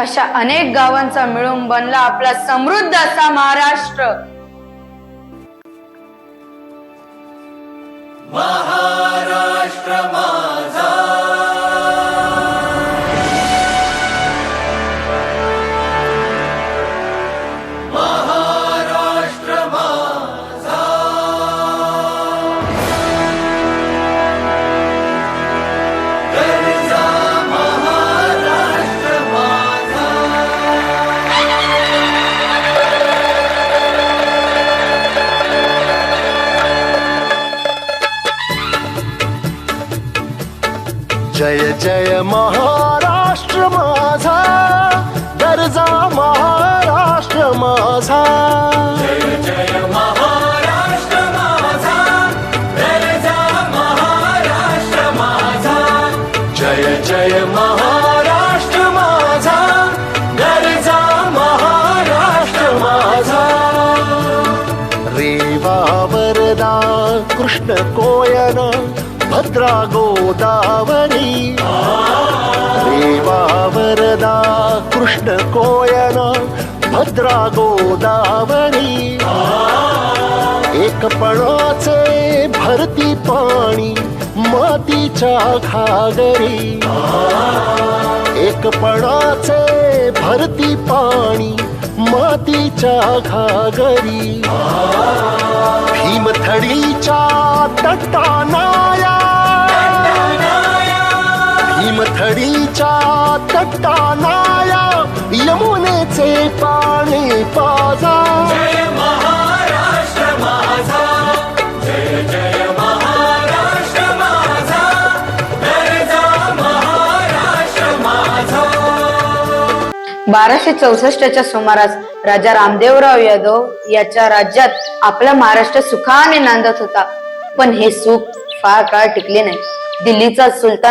अशा अनेक गावांचा मिळून बनला आपला समृद्ध असा महाराष्ट्र। महाराष्ट्र माझा, महाराष्ट्र माझा, गरजा महाराष्ट्र माझा। जय जय महाराष्ट्र माझा, गरजा महाराष्ट्र माझा। जय जय महाराष्ट्र माझा, गरजा महाराष्ट्र माझा। जय जय महाराष्ट्र माझा, गरजा महाराष्ट्र माझा। रेवा वरदा कृष्ण कोयना भद्रा गोदावरी, रेवा वरदा कृष्ण कोयना भद्रा गोदावरी। एकपणाचे भरती पाणी मातीच्या घागरी, एकपणाचे भरती पाणी मातीच्या घागरी। भीमथडीच्या तटानाया, भीमथडीच्या तटानाया यमुनेचे पाणी पाजा। जय महाराष्ट्र माझा, जय जय महाराष्ट्र माझा, गरजा महाराष्ट्र माझा। 1264च्या सुमारास राजा रामदेवराव यादव याच्या राज्यात आपला महाराष्ट्र सुखाने नांदत होता। पण हे सुख फार काळ टिकले नाही। दिल्लीचा सुलतान